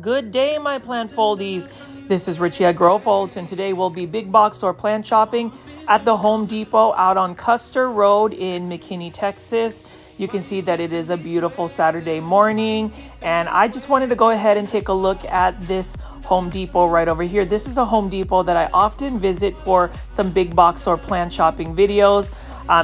Good day, my plant foldies. This is Richie at Grow Folds, and today we'll be big box store plant shopping at the Home Depot out on Custer Road in McKinney, Texas. You can see that it is a beautiful Saturday morning, and I just wanted to go ahead and take a look at this Home Depot right over here. This is a Home Depot that I often visit for some big box store plant shopping videos.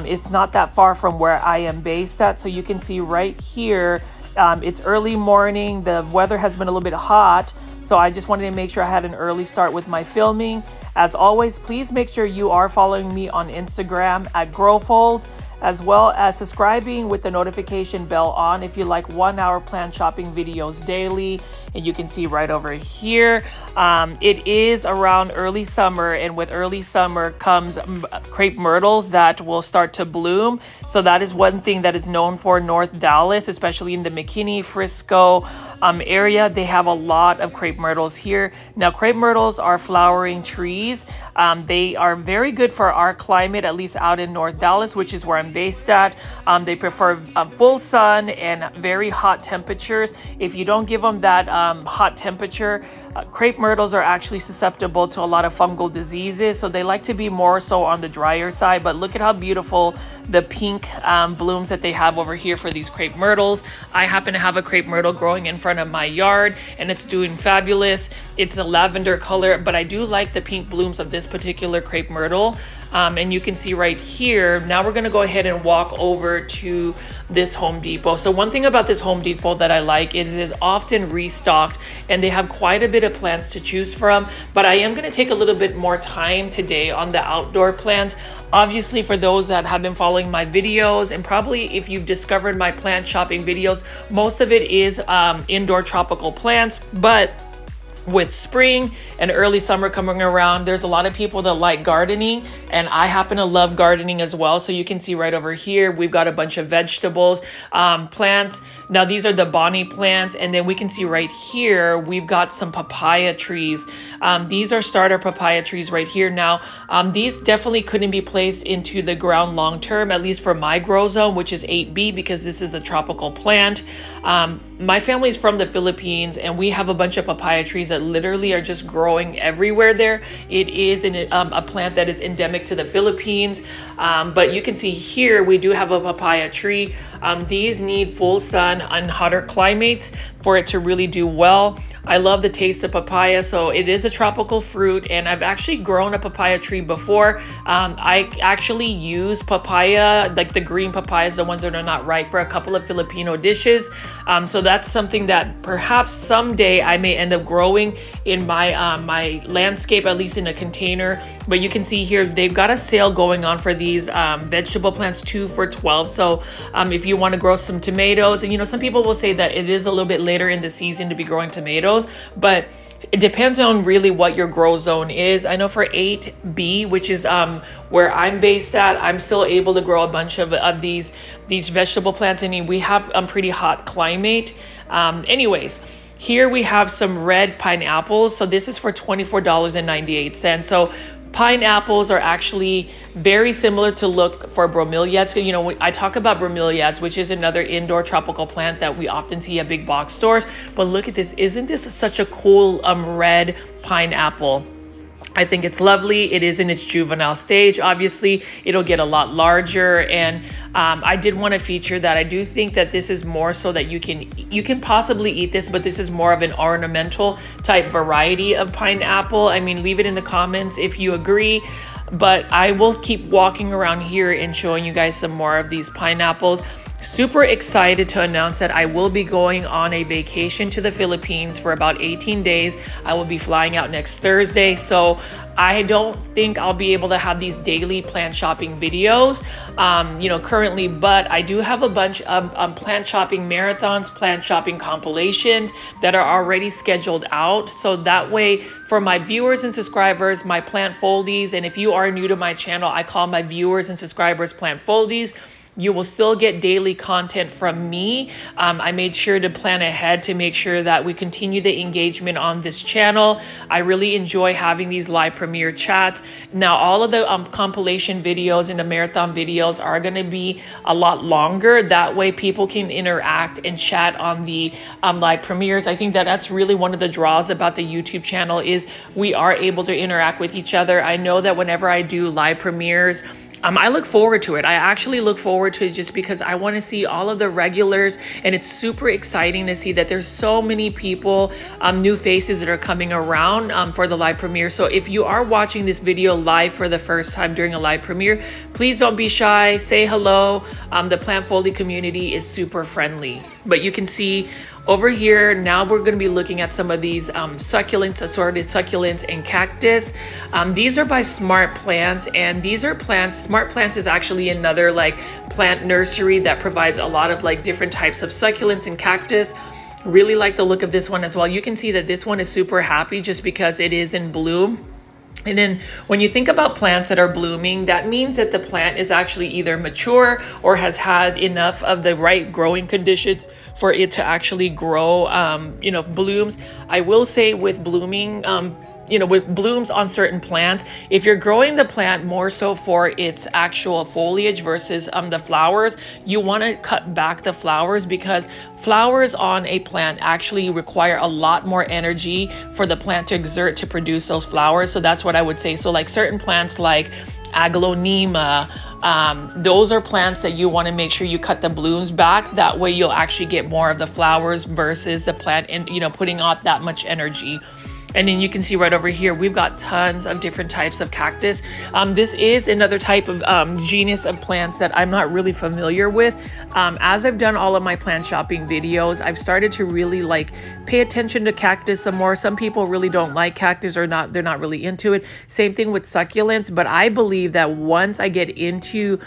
It's not that far from where I am based at, so you can see right here. It's early morning. The weather has been a little bit hot, so I just wanted to make sure I had an early start with my filming. As always, please make sure you are following me on Instagram at GrowFolds, as well as subscribing with the notification bell on if you like 1 hour plant shopping videos daily. And you can see right over here, it is around early summer, and with early summer comes crepe myrtles that will start to bloom. So that is one thing that is known for North Dallas, especially in the McKinney, Frisco area. They have a lot of crepe myrtles here. Now, crepe myrtles are flowering trees. They are very good for our climate, at least out in North Dallas, which is where I'm based at. They prefer full sun and very hot temperatures. If you don't give them that hot temperature, crepe myrtles are actually susceptible to a lot of fungal diseases, so they like to be more so on the drier side. But look at how beautiful the pink blooms that they have over here for these crepe myrtles. I happen to have a crepe myrtle growing in front of my yard, and it's doing fabulous. It's a lavender color, but I do like the pink blooms of this particular crepe myrtle. And you can see right here. Now we're going to go ahead and walk over to this Home Depot. So one thing about this Home Depot that I like is it is often restocked, and they have quite a bit of plants to choose from. But I am going to take a little bit more time today on the outdoor plants. Obviously, for those that have been following my videos, and probably if you've discovered my plant shopping videos, most of it is indoor tropical plants. But with spring and early summer coming around, there's a lot of people that like gardening, and I happen to love gardening as well. So you can see right over here, we've got a bunch of vegetables, plants. Now these are the Bonnie plants, and then we can see right here, we've got some papaya trees. These are starter papaya trees right here. Now, these definitely couldn't be placed into the ground long term, at least for my grow zone, which is 8B, because this is a tropical plant. My family is from the Philippines, and we have a bunch of papaya trees that literally are just growing everywhere there. It is a plant that is endemic to the Philippines. But you can see here, we do have a papaya tree. These need full sun and hotter climates for it to really do well. I love the taste of papaya, so it is a tropical fruit, and I've actually grown a papaya tree before. I actually use papaya, like the green papayas, the ones that are not ripe, for a couple of Filipino dishes. So that's something that perhaps someday I may end up growing in my my landscape, at least in a container. But you can see here, they've got a sale going on for these vegetable plants, 2 for $12. So if you want to grow some tomatoes, and you know, some people will say that it is a little bit later in the season to be growing tomatoes, but it depends on really what your grow zone is. I know for 8B, which is where I'm based at, I'm still able to grow a bunch of these vegetable plants, and we have a pretty hot climate. Anyways, here we have some red pineapples. So this is for $24.98. So pineapples are actually very similar to look for bromeliads. You know, I talk about bromeliads, which is another indoor tropical plant that we often see at big box stores. But look at this. Isn't this such a cool red pineapple? I think it's lovely. It is in its juvenile stage. Obviously, it'll get a lot larger, and I did want to feature that. I do think that this is more so that you can possibly eat this, but this is more of an ornamental type variety of pineapple. I mean, leave it in the comments if you agree. But I will keep walking around here and showing you guys some more of these pineapples. Super excited to announce that I will be going on a vacation to the Philippines for about 18 days. I will be flying out next Thursday, so I don't think I'll be able to have these daily plant shopping videos, you know, currently, but I do have a bunch of plant shopping marathons, plant shopping compilations that are already scheduled out. So that way, for my viewers and subscribers, my plant foldies, and if you are new to my channel, I call my viewers and subscribers plant foldies. You will still get daily content from me. I made sure to plan ahead to make sure that we continue the engagement on this channel. I really enjoy having these live premiere chats. Now, all of the compilation videos and the marathon videos are going to be a lot longer. That way people can interact and chat on the live premieres. I think that that's really one of the draws about the YouTube channel is we are able to interact with each other. I know that whenever I do live premieres, I look forward to it. I actually look forward to it just because I want to see all of the regulars, and it's super exciting to see that there's so many people, new faces that are coming around for the live premiere. So if you are watching this video live for the first time during a live premiere, please don't be shy. Say hello. The plant folding community is super friendly. But you can see over here, now we're going to be looking at some of these succulents, assorted succulents and cactus. These are by Smart Plants, and these are plants. Smart Plants is actually another like plant nursery that provides a lot of like different types of succulents and cactus. Really like the look of this one as well. You can see that this one is super happy just because it is in bloom. And then when you think about plants that are blooming, that means that the plant is actually either mature or has had enough of the right growing conditions for it to actually grow, you know, blooms. I will say with blooming, you know, with blooms on certain plants, if you're growing the plant more so for its actual foliage versus the flowers, you want to cut back the flowers because flowers on a plant actually require a lot more energy for the plant to exert to produce those flowers. So that's what I would say. So like certain plants like aglaonema, those are plants that you want to make sure you cut the blooms back. That way you'll actually get more of the flowers versus the plant and, you know, putting out that much energy. And then you can see right over here, we've got tons of different types of cactus. This is another type of genus of plants that I'm not really familiar with. As I've done all of my plant shopping videos, I've started to really like pay attention to cactus some more. Some people really don't like cactus or they're not really into it. Same thing with succulents, but I believe that once I get into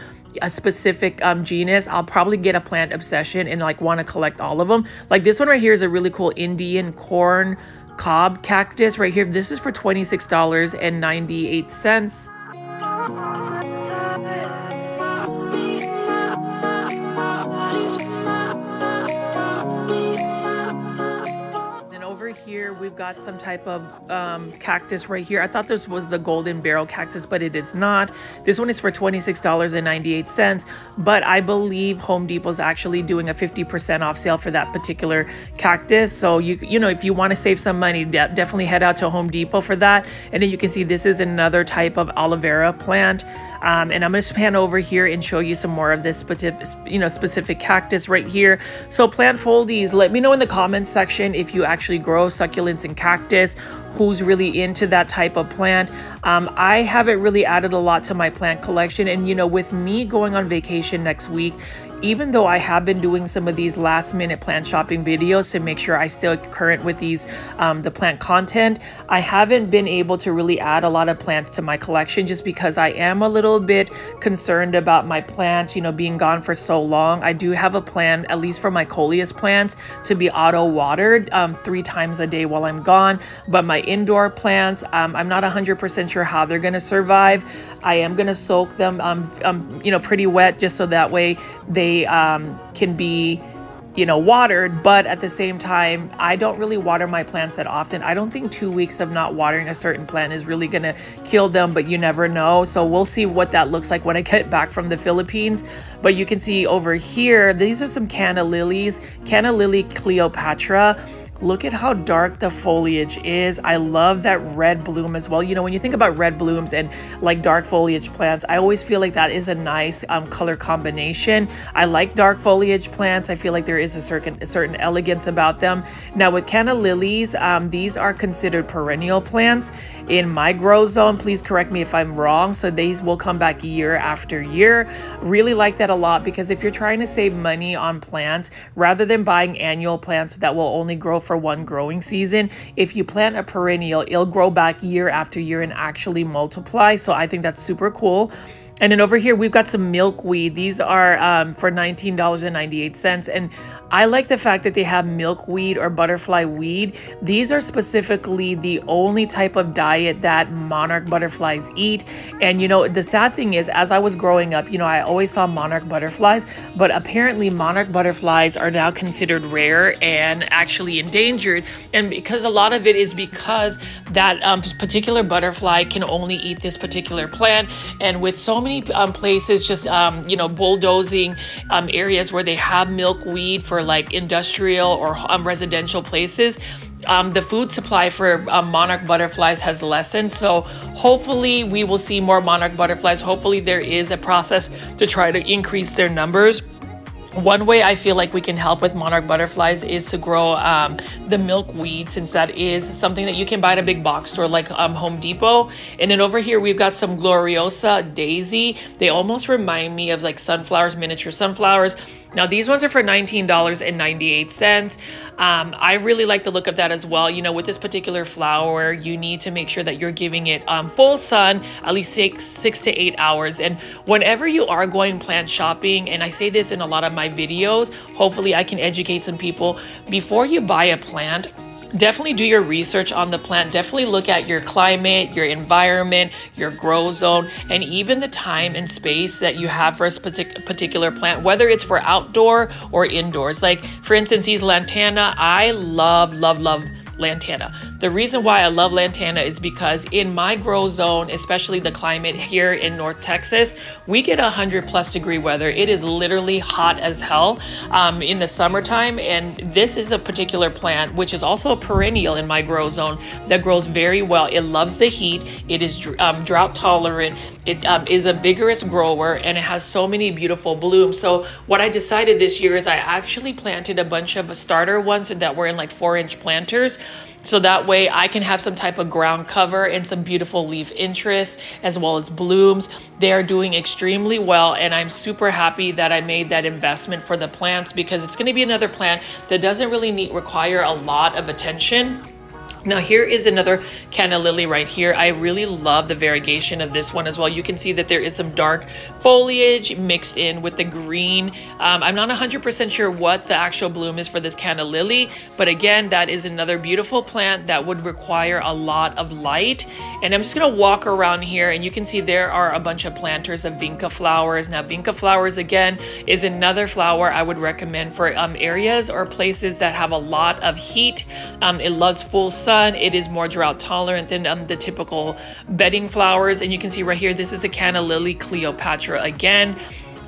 a specific genus, I'll probably get a plant obsession and like want to collect all of them. Like this one right here is a really cool Indian corn cob cactus right here. This is for $26.98. Here we've got some type of cactus right here. I thought this was the golden barrel cactus, but it is not. This one is for $26.98, but I believe Home Depot's actually doing a 50% off sale for that particular cactus. So you know, if you want to save some money, definitely head out to Home Depot for that. And then you can see this is another type of aloe vera plant. And I'm going to pan over here and show you some more of this specific cactus right here. So plant foldies, let me know in the comments section if you actually grow succulents and cactus, who's really into that type of plant. I haven't really added a lot to my plant collection. And, you know, with me going on vacation next week, even though I have been doing some of these last minute plant shopping videos to make sure I stay current with these, the plant content, I haven't been able to really add a lot of plants to my collection just because I am a little bit concerned about my plants, you know, being gone for so long. I do have a plan, at least for my coleus plants, to be auto watered 3 times a day while I'm gone. But my indoor plants, I'm not 100% sure how they're going to survive. I am going to soak them, you know, pretty wet just so that way they can be, you know, watered. But at the same time, I don't really water my plants that often. I don't think 2 weeks of not watering a certain plant is really going to kill them, but you never know. So we'll see what that looks like when I get back from the Philippines. But you can see over here, these are some canna lilies, Canna Lily Cleopatra. Look at how dark the foliage is. I love that red bloom as well. You know, when you think about red blooms and like dark foliage plants, I always feel like that is a nice color combination. I like dark foliage plants. I feel like there is a certain elegance about them. Now with canna lilies, these are considered perennial plants in my grow zone. Please correct me if I'm wrong. So these will come back year after year. Really like that a lot because if you're trying to save money on plants, rather than buying annual plants that will only grow for one growing season, if you plant a perennial, it'll grow back year after year and actually multiply. So I think that's super cool. And then over here, we've got some milkweed. These are for $19.98. And I like the fact that they have milkweed or butterfly weed. These are specifically the only type of diet that monarch butterflies eat. And, you know, the sad thing is, as I was growing up, you know, I always saw monarch butterflies, but apparently monarch butterflies are now considered rare and actually endangered. And because a lot of it is because that particular butterfly can only eat this particular plant. And with so many places just, you know, bulldozing areas where they have milkweed for like industrial or residential places, the food supply for monarch butterflies has lessened. So hopefully we will see more monarch butterflies. Hopefully there is a process to try to increase their numbers. One way I feel like we can help with monarch butterflies is to grow the milkweed, since that is something that you can buy at a big box store like Home Depot. And then over here, we've got some Gloriosa Daisy. They almost remind me of like sunflowers, miniature sunflowers. Now, these ones are for $19.98. I really like the look of that as well. You know, with this particular flower, you need to make sure that you're giving it full sun, at least six to 8 hours. And whenever you are going plant shopping, and I say this in a lot of my videos, hopefully I can educate some people, before you buy a plant, definitely do your research on the plant. Definitely look at your climate, your environment, your grow zone, and even the time and space that you have for a particular plant, whether it's for outdoor or indoors. Like for instance, these lantana, I love lantana. The reason why I love lantana is because in my grow zone, especially the climate here in North Texas, we get 100+ degree weather. It is literally hot as hell in the summertime. And this is a particular plant, which is also a perennial in my grow zone, that grows very well. It loves the heat. It is drought tolerant. It is a vigorous grower, and it has so many beautiful blooms. So what I decided this year is I actually planted a bunch of starter ones that were in like 4-inch planters. So that way I can have some type of ground cover and some beautiful leaf interest as well as blooms. They are doing extremely well, and I'm super happy that I made that investment for the plants, because it's going to be another plant that doesn't really require a lot of attention. Now here is another canna lily right here. I really love the variegation of this one as well. You can see that there is some dark foliage mixed in with the green. I'm not 100% sure what the actual bloom is for this canna lily, but again, that is another beautiful plant that would require a lot of light. And I'm just gonna walk around here, and you can see there are a bunch of planters of vinca flowers. Now vinca flowers again is another flower I would recommend for areas or places that have a lot of heat. It loves full sun. It is more drought tolerant than the typical bedding flowers. And you can see right here, this is a canna lily Cleopatra. Again,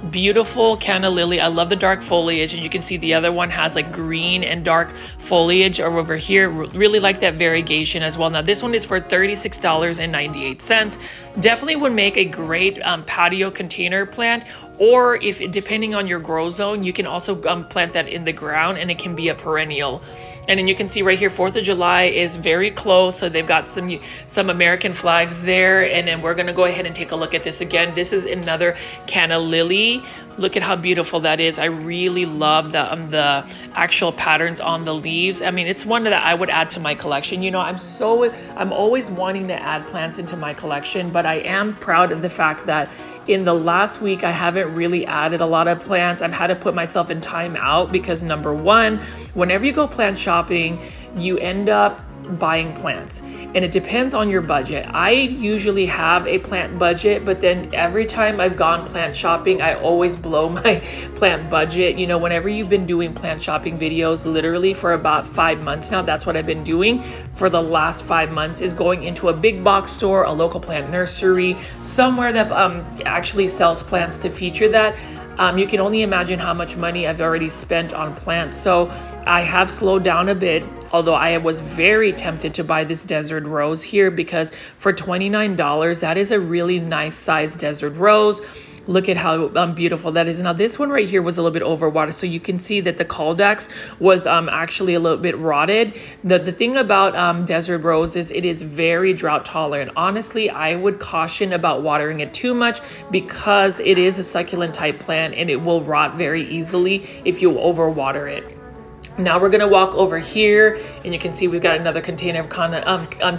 beautiful canna lily. I love the dark foliage, and you can see the other one has like green and dark foliage over here. Really like that variegation as well. Now this one is for $36.98. Definitely would make a great patio container plant, or if depending on your grow zone, you can also plant that in the ground, and it can be a perennial. And then you can see right here, 4th of July is very close. So they've got some American flags there. And then we're gonna go ahead and take a look at this again. This is another canna lily. Look at how beautiful that is. I really love the actual patterns on the leaves. I mean, it's one that I would add to my collection. You know, I'm always wanting to add plants into my collection, but I am proud of the fact that in the last week, I haven't really added a lot of plants. I've had to put myself in time out because number one, whenever you go plant shopping, you end up buying plants, and it depends on your budget. I usually have a plant budget, but then every time I've gone plant shopping, I always blow my plant budget. You know, whenever you've been doing plant shopping videos literally for about 5 months now, that's what I've been doing for the last 5 months, is going into a big box store, a local plant nursery, somewhere that actually sells plants to feature that. You can only imagine how much money I've already spent on plants. So I have slowed down a bit, although I was very tempted to buy this desert rose here, because for $29, that is a really nice sized desert rose. Look at how beautiful that is. Now this one right here was a little bit overwatered, so you can see that the caudex was actually a little bit rotted. The thing about desert rose is it is very drought tolerant. Honestly, I would caution about watering it too much, because it is a succulent type plant and it will rot very easily if you overwater it. Now we're gonna walk over here, and you can see we've got another container of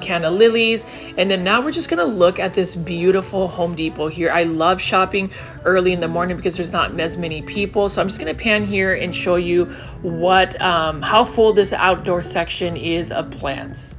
canna lilies. And then now we're just gonna look at this beautiful Home Depot here. I love shopping early in the morning because there's not as many people. So I'm just gonna pan here and show you what, how full this outdoor section is of plants.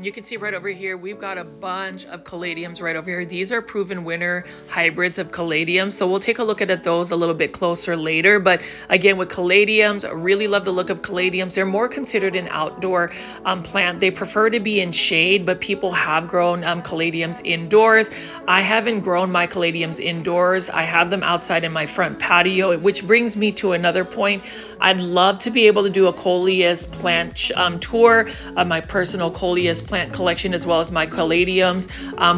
You can see right over here, we've got a bunch of caladiums right over here. These are proven winner hybrids of caladiums. So we'll take a look at those a little bit closer later. But again, with caladiums, I really love the look of caladiums. They're more considered an outdoor plant. They prefer to be in shade, but people have grown caladiums indoors. I haven't grown my caladiums indoors. I have them outside in my front patio, which brings me to another point. I'd love to be able to do a coleus plant tour of my personal coleus plant collection, as well as my caladiums.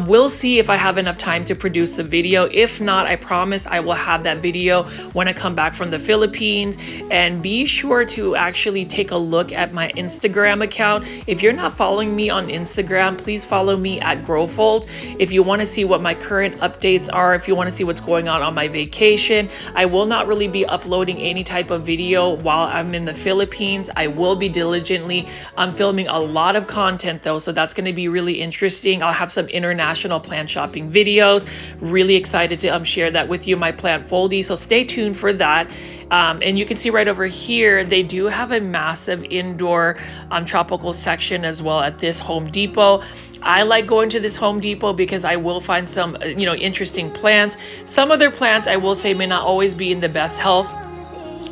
We'll see if I have enough time to produce a video. If not, I promise I will have that video when I come back from the Philippines. And be sure to actually take a look at my Instagram account. If you're not following me on Instagram, please follow me at Growfold. If you want to see what my current updates are, if you want to see what's going on my vacation, I will not really be uploading any type of video while I'm in the Philippines. I will be diligently filming a lot of content though, so that's going to be really interesting. I'll have some international plant shopping videos. Really excited to share that with you, my plant foldy, so stay tuned for that. And you can see right over here, they do have a massive indoor tropical section as well at this Home Depot. I like going to this Home Depot because I will find some, interesting plants. Some of their plants, I will say, may not always be in the best health.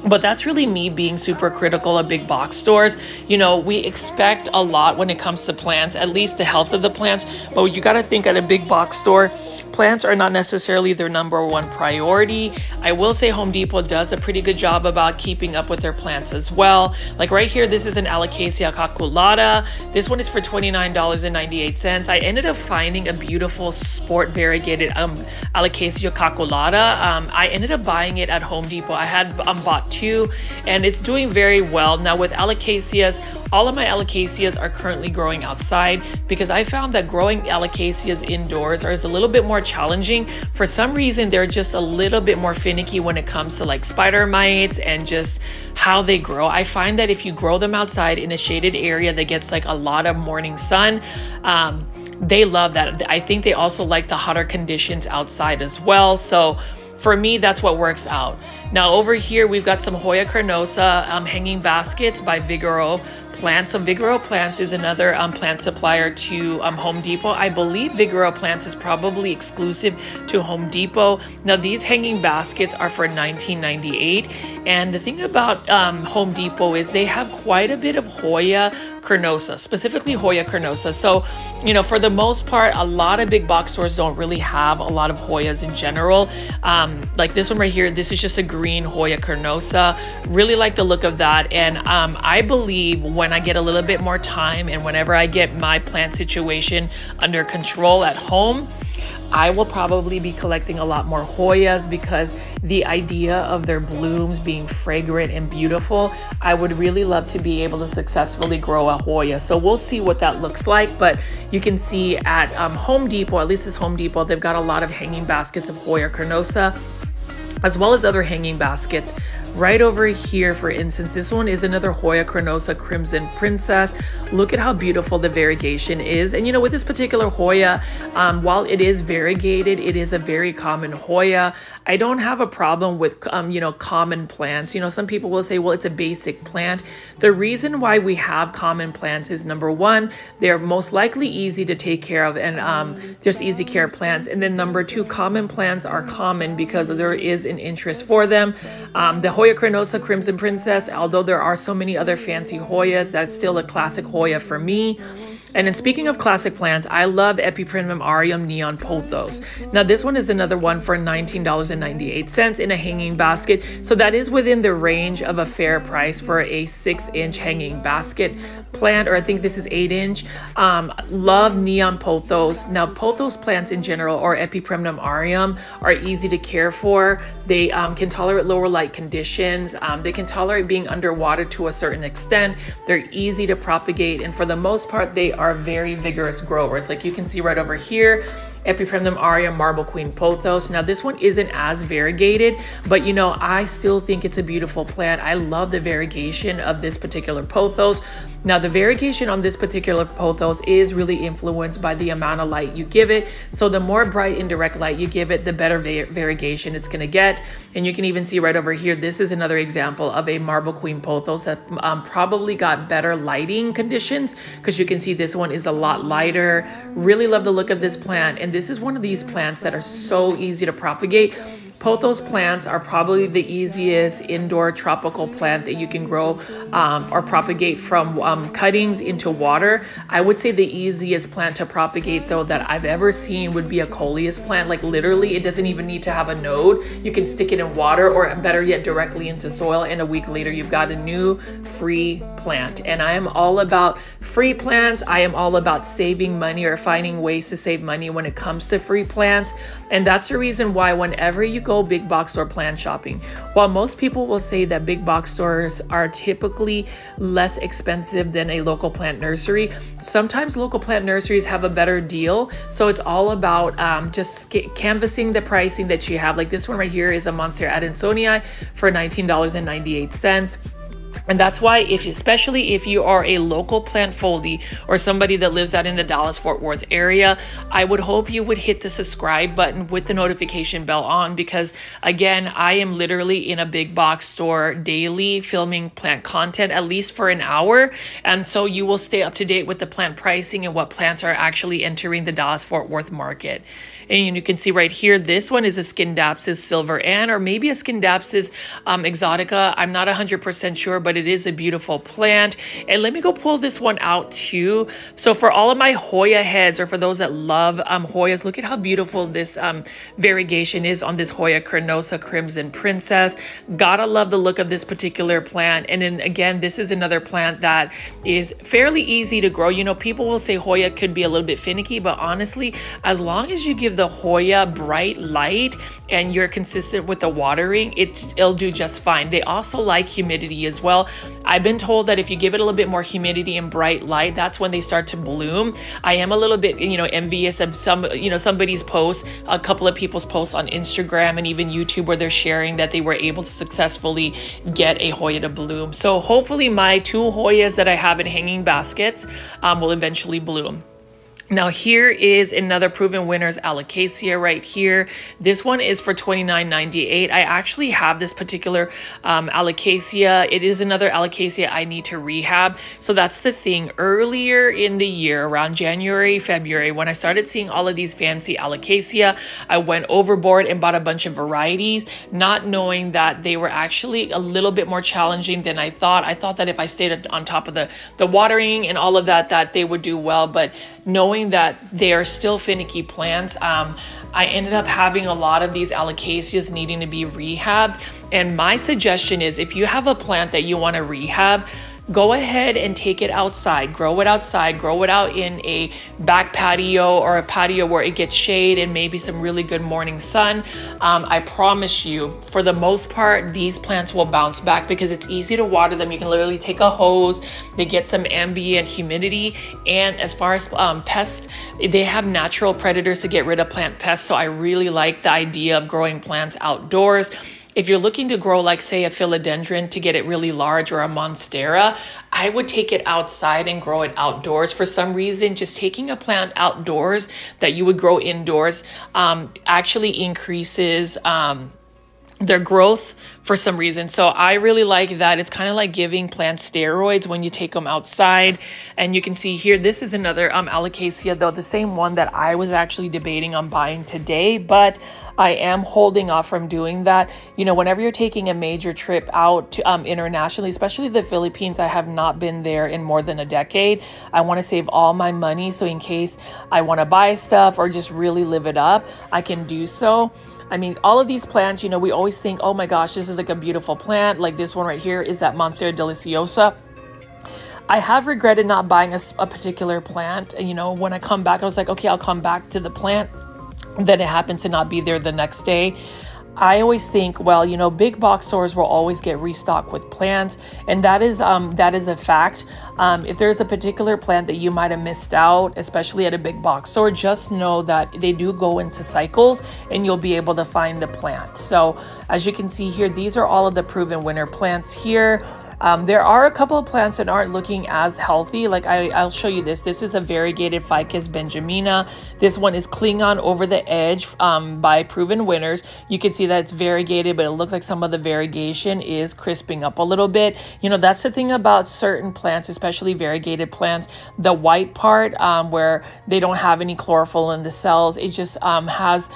But that's really me being super critical of big box stores. We expect a lot when it comes to plants, at least the health of the plants. But you got to think at a big box store, plants are not necessarily their #1 priority. I will say Home Depot does a pretty good job about keeping up with their plants as well. Like right here, this is an Alocasia caculata. This one is for $29.98. I ended up finding a beautiful sport variegated Alocasia caculata. I ended up buying it at Home Depot. I had bought 2, and it's doing very well. Now with Alocasias, all of my Alocasias are currently growing outside because I found that growing Alocasias indoors is a little bit more challenging. For some reason, they're just a little bit more finicky when it comes to like spider mites and just how they grow. I find that if you grow them outside in a shaded area that gets like a lot of morning sun, they love that. I think they also like the hotter conditions outside as well. So for me, that's what works out. Now over here, we've got some Hoya carnosa hanging baskets by Vigoro Plants. So Vigoro Plants is another plant supplier to Home Depot. I believe Vigoro Plants is probably exclusive to Home Depot. Now these hanging baskets are for $19.98. And the thing about Home Depot is they have quite a bit of Hoya carnosa, specifically Hoya carnosa. So, for the most part, a lot of big box stores don't really have a lot of Hoyas in general. Like this one right here, this is just a green Hoya carnosa. Really like the look of that. And I believe when I get a little bit more time and whenever I get my plant situation under control at home, I will probably be collecting a lot more Hoyas because the idea of their blooms being fragrant and beautiful, I would really love to be able to successfully grow a Hoya. So we'll see what that looks like. But you can see at Home Depot, at least this Home Depot, they've got a lot of hanging baskets of Hoya carnosa, as well as other hanging baskets. Right over here, for instance, this one is another Hoya carnosa Crimson Princess. Look at how beautiful the variegation is. And with this particular Hoya, while it is variegated, it is a very common Hoya. I don't have a problem with, common plants. Some people will say, well, it's a basic plant. The reason why we have common plants is #1, they're most likely easy to take care of and just easy care plants. And then #2, common plants are common because there is an interest for them. The Hoya carnosa Crimson Princess, although there are so many other fancy Hoyas, that's still a classic Hoya for me. And then speaking of classic plants, I love Epiprenum Aureum Neon Pothos. Now this one is another one for $19.98 in a hanging basket. So that is within the range of a fair price for a 6-inch hanging basket plant, or I think this is 8-inch. Love Neon Pothos. Now pothos plants in general, or Epiprenum Aureum, are easy to care for. They can tolerate lower light conditions. They can tolerate being underwater to a certain extent. They're easy to propagate, and for the most part, they are very vigorous growers. Like you can see right over here, Epiprenum Aureum Marble Queen Pothos. Now this one isn't as variegated, but you know, I still think it's a beautiful plant. I love the variegation of this particular pothos. Now the variegation on this particular pothos is really influenced by the amount of light you give it. So the more bright indirect light you give it, the better variegation it's gonna get. And you can even see right over here, this is another example of a Marble Queen Pothos that probably got better lighting conditions, because you can see this one is a lot lighter. Really love the look of this plant. And this is one of these plants that are so easy to propagate. Pothos plants are probably the easiest indoor tropical plant that you can grow or propagate from cuttings into water. I would say the easiest plant to propagate though that I've ever seen would be a coleus plant. Like literally, it doesn't even need to have a node. You can stick it in water, or better yet, directly into soil, and a week later you've got a new free plant. And I am all about free plants. I am all about saving money or finding ways to save money when it comes to free plants. And that's the reason why whenever you go big box store plant shopping, while most people will say that big box stores are typically less expensive than a local plant nursery, sometimes local plant nurseries have a better deal. So it's all about just canvassing the pricing that you have. Like this one right here is a Monstera Adansonii for $19.98. And that's why, especially if you are a local plant foldy or somebody that lives out in the Dallas-Fort Worth area, I would hope you would hit the subscribe button with the notification bell on, because again, I am literally in a big box store daily filming plant content, at least for an hour. And so you will stay up to date with the plant pricing and what plants are actually entering the Dallas-Fort Worth market. And you can see right here, this one is a Scindapsus Silver Ann, or maybe a Scindapsus exotica. I'm not 100% sure, but it is a beautiful plant. And let me go pull this one out too. So for all of my Hoya heads, or for those that love Hoyas, look at how beautiful this variegation is on this Hoya Carnosa Crimson Princess. Gotta love the look of this particular plant. And then again, this is another plant that is fairly easy to grow. You know, people will say Hoya could be a little bit finicky, but honestly, as long as you give the Hoya bright light and you're consistent with the watering, it'll do just fine. They also like humidity as well. I've been told that if you give it a little bit more humidity and bright light, that's when they start to bloom. I am a little bit, you know, envious of somebody's posts, a couple of people's posts on Instagram and even YouTube, where they're sharing that they were able to successfully get a Hoya to bloom. So hopefully my 2 Hoyas that I have in hanging baskets will eventually bloom. Now here is another proven winners Alocasia right here. This one is for $29.98. I actually have this particular Alocasia. It is another Alocasia I need to rehab. So that's the thing. Earlier in the year, around January, February, when I started seeing all of these fancy Alocasia, I went overboard and bought a bunch of varieties, not knowing that they were actually a little bit more challenging than I thought. I thought that if I stayed on top of the watering and all of that, that they would do well. But knowing that they are still finicky plants, I ended up having a lot of these Alocasias needing to be rehabbed. And my suggestion is, if you have a plant that you want to rehab, go ahead and take it outside, grow it outside, grow it out in a back patio or a patio where it gets shade and maybe some really good morning sun. I promise you, for the most part, these plants will bounce back because it's easy to water them. You can literally take a hose, they get some ambient humidity. And as far as pests, they have natural predators to get rid of plant pests. So I really like the idea of growing plants outdoors. If you're looking to grow, like say a philodendron to get it really large, or a monstera, I would take it outside and grow it outdoors. For some reason, just taking a plant outdoors that you would grow indoors actually increases their growth for some reason. So I really like that. It's kind of like giving plants steroids when you take them outside. And you can see here, this is another alocasia, though the same one that I was actually debating on buying today, but I am holding off from doing that. You know, whenever you're taking a major trip out to, internationally, especially the Philippines, I have not been there in more than a decade. I want to save all my money, so in case I want to buy stuff or just really live it up, I can do so. I mean, all of these plants, you know, we always think, oh my gosh, this is like a beautiful plant. Like this one right here is that Monstera deliciosa. I have regretted not buying a particular plant. And, you know, when I come back, I was like, okay, I'll come back to the plant. Then it happens to not be there the next day. I always think, well, you know, big box stores will always get restocked with plants, and that is a fact. If there's a particular plant that you might have missed out, especially at a big box store, just know that they do go into cycles, and you'll be able to find the plant. So as you can see here, these are all of the proven winner plants here. There are a couple of plants that aren't looking as healthy. Like I'll show you this. This is a variegated Ficus benjamina. This one is Klingon over the edge by proven winners. You can see that it's variegated, but it looks like some of the variegation is crisping up a little bit. You know, that's the thing about certain plants, especially variegated plants. The white part where they don't have any chlorophyll in the cells, it just has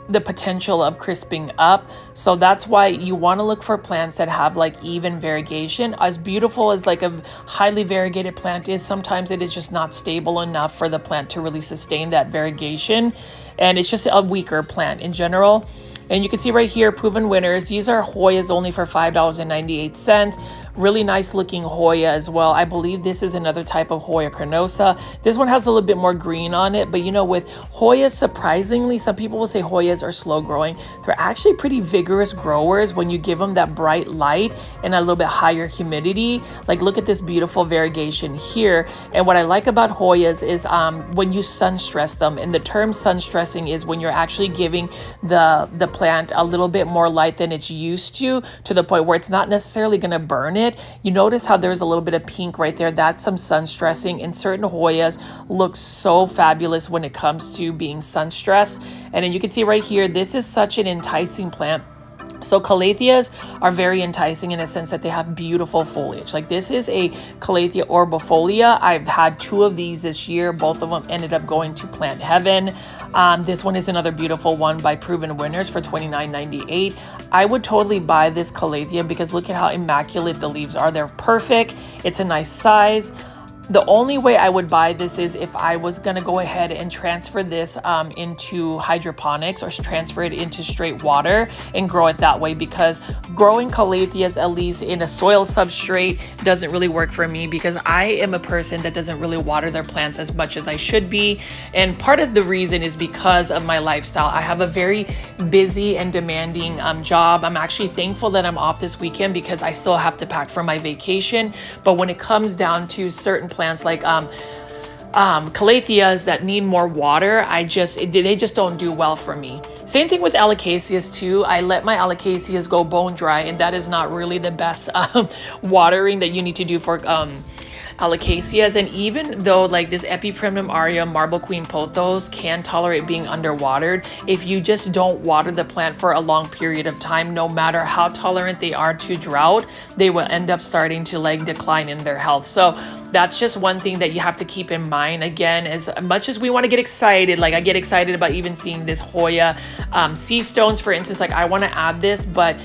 the potential of crisping up. So that's why you want to look for plants that have like even variegation. As beautiful as like a highly variegated plant is, sometimes it is just not stable enough for the plant to really sustain that variegation, and it's just a weaker plant in general. And you can see right here, proven winners. These are Hoyas only for $5.98. Really nice looking Hoya as well. I believe this is another type of Hoya carnosa. This one has a little bit more green on it, but you know, with Hoyas, surprisingly, some people will say Hoyas are slow growing. They're actually pretty vigorous growers when you give them that bright light and a little bit higher humidity. Like look at this beautiful variegation here. And what I like about Hoyas is when you sun stress them, and the term sun stressing is when you're actually giving the plant a little bit more light than it's used to the point where it's not necessarily going to burn it. You notice how there's a little bit of pink right there. That's some sun stressing, and certain Hoyas look so fabulous when it comes to being sun stressed. And then you can see right here, this is such an enticing plant. So calatheas are very enticing in a sense that they have beautiful foliage. Like this is a Calathea orbifolia. I've had 2 of these this year. Both of them ended up going to plant heaven. This one is another beautiful one by proven winners for $29.98. I would totally buy this Calathea because look at how immaculate the leaves are. They're perfect. It's a nice size. The only way I would buy this is if I was going to go ahead and transfer this into hydroponics or transfer it into straight water and grow it that way, because growing calatheas, at least in a soil substrate, doesn't really work for me because I am a person that doesn't really water their plants as much as I should be. And part of the reason is because of my lifestyle. I have a very busy and demanding job. I'm actually thankful that I'm off this weekend because I still have to pack for my vacation. But when it comes down to certain plants like calatheas that need more water, they just don't do well for me. Same thing with alocasias too. I let my alocasias go bone dry, and that is not really the best watering that you need to do for alocasias. And even though like this Epiprimnum aureum Marble Queen Pothos can tolerate being underwatered, if you just don't water the plant for a long period of time, no matter how tolerant they are to drought, they will end up starting to like decline in their health. So that's just one thing that you have to keep in mind. Again, as much as we want to get excited, like I get excited about even seeing this Hoya sea stones, for instance, like I want to add this, but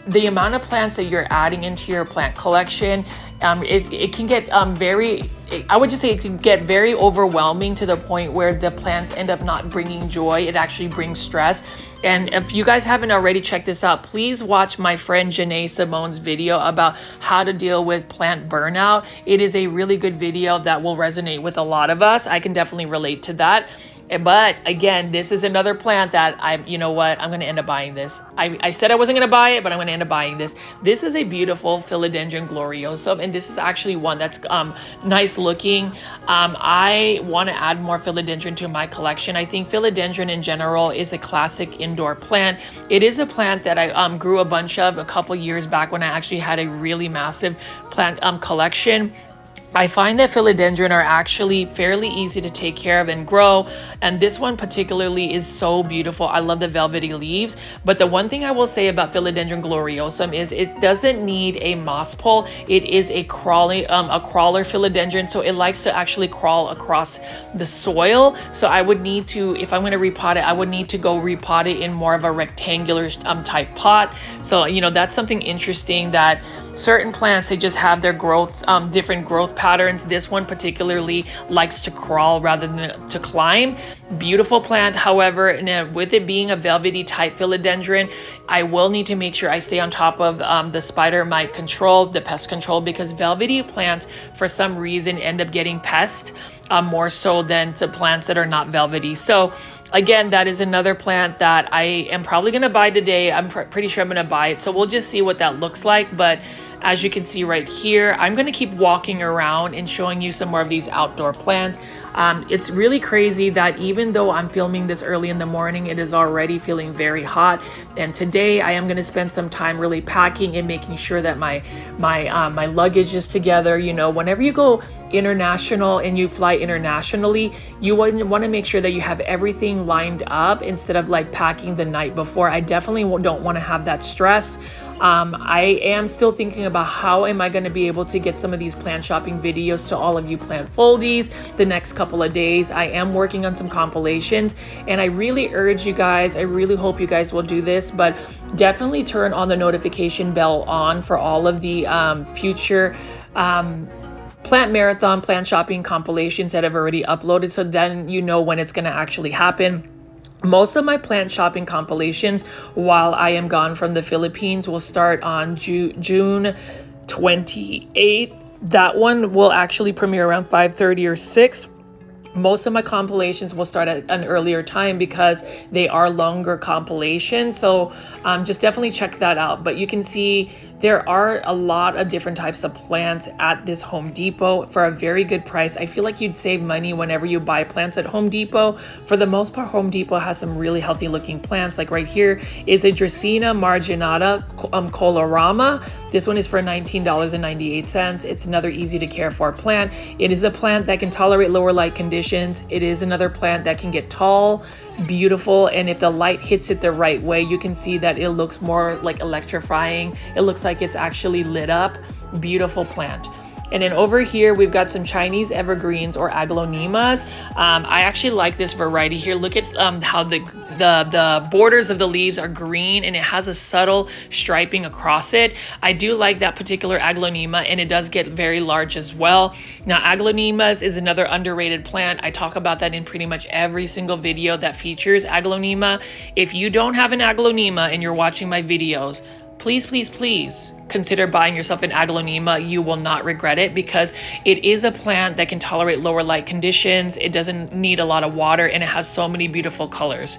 the amount of plants that you're adding into your plant collection, it can get I would just say it can get very overwhelming to the point where the plants end up not bringing joy. It actually brings stress. And if you guys haven't already checked this out, please watch my friend Janae Simone's video about how to deal with plant burnout. It is a really good video that will resonate with a lot of us. I can definitely relate to that. But again, this is another plant that you know what, I'm going to end up buying this. I said I wasn't going to buy it, but I'm going to end up buying this. This is a beautiful Philodendron gloriosum, and this is actually one that's nice looking. I want to add more Philodendron to my collection. I think Philodendron in general is a classic indoor plant. It is a plant that I grew a bunch of a couple years back when I actually had a really massive plant collection. I find that philodendron are actually fairly easy to take care of and grow. And this one particularly is so beautiful. I love the velvety leaves. But the one thing I will say about Philodendron gloriosum is it doesn't need a moss pole. It is a crawler philodendron. So it likes to actually crawl across the soil. So I would need to, if I'm going to repot it, I would need to go repot it in more of a rectangular type pot. So, you know, that's something interesting, that certain plants, they just have their growth, different growth patterns. This one particularly likes to crawl rather than to climb. Beautiful plant. However, with it being a velvety type philodendron, I will need to make sure I stay on top of the spider mite control, the pest control, because velvety plants for some reason end up getting pest more so than to plants that are not velvety. So again, that is another plant that I am probably going to buy today. I'm pretty sure I'm going to buy it. So we'll just see what that looks like. But as you can see right here, I'm going to keep walking around and showing you some more of these outdoor plants. It's really crazy that even though I'm filming this early in the morning, it is already feeling very hot. And today I am going to spend some time really packing and making sure that my luggage is together. You know, whenever you go international and you fly internationally, you want to make sure that you have everything lined up instead of like packing the night before. I definitely don't want to have that stress. I am still thinking about how am I going to be able to get some of these plant shopping videos to all of you plant foldies the next couple of days. I am working on some compilations, and I really urge you guys, I really hope you guys will do this, but definitely turn on the notification bell on for all of the future plant marathon, plant shopping compilations that I've already uploaded, so then you know when it's going to actually happen. Most of my plant shopping compilations while I am gone from the Philippines will start on June 28th. That one will actually premiere around 5:30 or 6. Most of my compilations will start at an earlier time because they are longer compilations. So just definitely check that out. But you can see there are a lot of different types of plants at this Home Depot for a very good price. I feel like you'd save money whenever you buy plants at Home Depot. For the most part, Home Depot has some really healthy looking plants. Like right here is a Dracaena marginata colorama. This one is for $19.98. It's another easy to care for plant. It is a plant that can tolerate lower light conditions. It is another plant that can get tall, beautiful, and if the light hits it the right way, you can see that it looks more like electrifying. It looks like it's actually lit up. Beautiful plant. And then over here, we've got some Chinese evergreens or aglaonemas. I actually like this variety here. Look at how the borders of the leaves are green and it has a subtle striping across it. I do like that particular aglaonema, and it does get very large as well. Now, aglaonemas is another underrated plant. I talk about that in pretty much every single video that features aglaonema. If you don't have an aglaonema and you're watching my videos, please, please, please consider buying yourself an aglaonema. You will not regret it because it is a plant that can tolerate lower light conditions. It doesn't need a lot of water, and it has so many beautiful colors.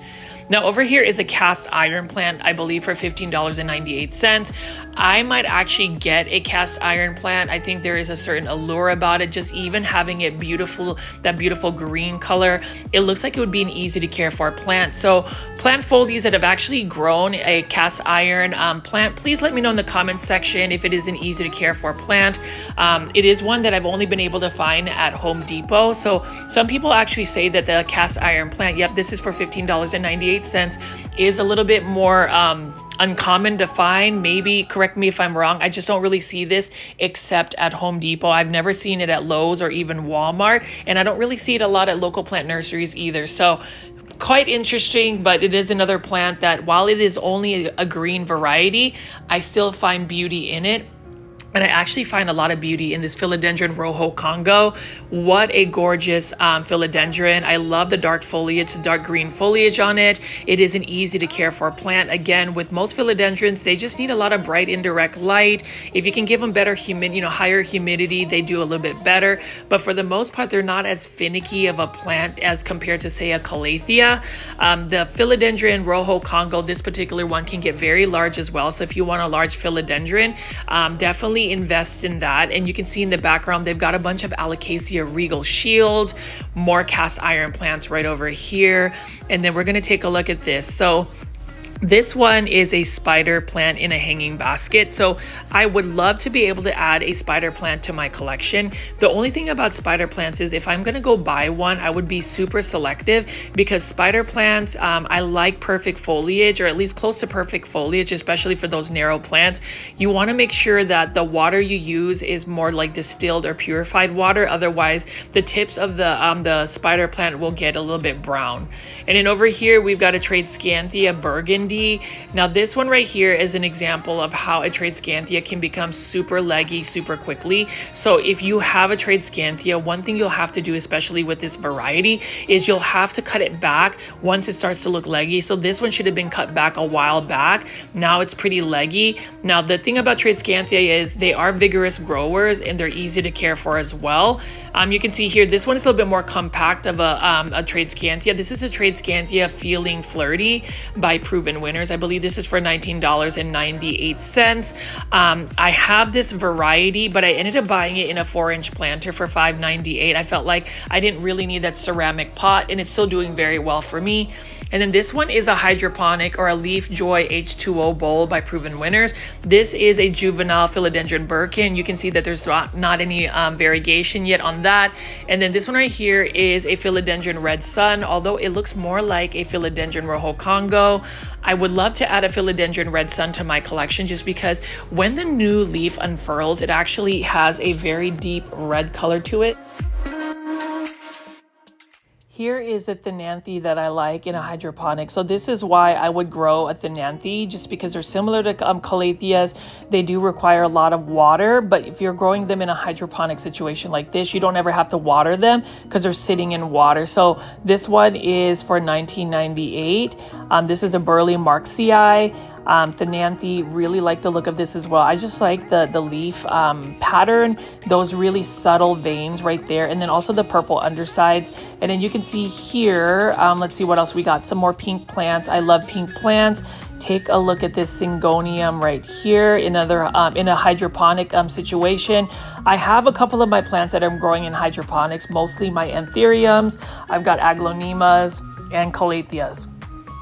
Now over here is a cast iron plant, I believe for $15.98. I might actually get a cast iron plant. I think there is a certain allure about it, just even having it beautiful, that beautiful green color. It looks like it would be an easy to care for plant. So plant foldies that have actually grown a cast iron plant, please let me know in the comments section if it is an easy to care for plant. It is one that I've only been able to find at Home Depot. So some people actually say that the cast iron plant, yep, this is for $15.98, is a little bit more uncommon to find. Maybe correct me if I'm wrong. I just don't really see this except at Home Depot. I've never seen it at Lowe's or even Walmart, and I don't really see it a lot at local plant nurseries either. So quite interesting, but it is another plant that while it is only a green variety, I still find beauty in it. And I actually find a lot of beauty in this Philodendron Rojo Congo. What a gorgeous philodendron. I love the dark foliage, the dark green foliage on it. It is an easy to care for plant. Again, with most philodendrons, they just need a lot of bright indirect light. If you can give them better higher humidity, they do a little bit better. But for the most part, they're not as finicky of a plant as compared to, say, a calathea. The Philodendron Rojo Congo, this particular one can get very large as well. So if you want a large philodendron, definitely invest in that. And you can see in the background, they've got a bunch of Alocasia Regal Shield, more cast iron plants right over here. And then we're going to take a look at this. So This one is a spider plant in a hanging basket. So I would love to be able to add a spider plant to my collection. The only thing about spider plants is if I'm gonna go buy one, I would be super selective, because spider plants, I like perfect foliage, or at least close to perfect foliage, especially for those narrow plants. You wanna make sure that the water you use is more like distilled or purified water. Otherwise, the tips of the spider plant will get a little bit brown. And then over here, we've got a Tradescanthia burgundy. Now this one right here is an example of how a Tradescanthia can become super leggy super quickly. So if you have a Tradescanthia, one thing you'll have to do, especially with this variety, is you'll have to cut it back once it starts to look leggy. So this one should have been cut back a while back. Now it's pretty leggy. Now the thing about Tradescanthia is they are vigorous growers and they're easy to care for as well. You can see here, this one is a little bit more compact of a Tradescanthia. This is a Tradescanthia Feeling Flirty by Proven Winners. I believe this is for $19.98. I have this variety, but I ended up buying it in a 4-inch planter for $5.98. I felt like I didn't really need that ceramic pot, and it's still doing very well for me. And then this one is a hydroponic or a Leaf Joy H2O bowl by Proven Winners. This is a juvenile Philodendron Birkin. You can see that there's not any variegation yet on that. And then this one right here is a Philodendron Red Sun, although it looks more like a Philodendron Rojo Congo. I would love to add a Philodendron Red Sun to my collection, just because when the new leaf unfurls, it actually has a very deep red color to it. Here is a Thenanthe that I like in a hydroponic. So this is why I would grow a Thenanthe, just because they're similar to Calatheas. They do require a lot of water, but if you're growing them in a hydroponic situation like this, you don't ever have to water them because they're sitting in water. So this one is for $19.98. This is a Burley Marxii. Thenanthe, really like the look of this as well. I just like the leaf pattern, those really subtle veins right there, and then also the purple undersides. And then you can see here, let's see what else we got. Some more pink plants. I love pink plants. Take a look at this Syngonium right here, in a hydroponic situation. I have a couple of my plants that I'm growing in hydroponics, mostly my Anthuriums. I've got Aglaonemas and Calatheas.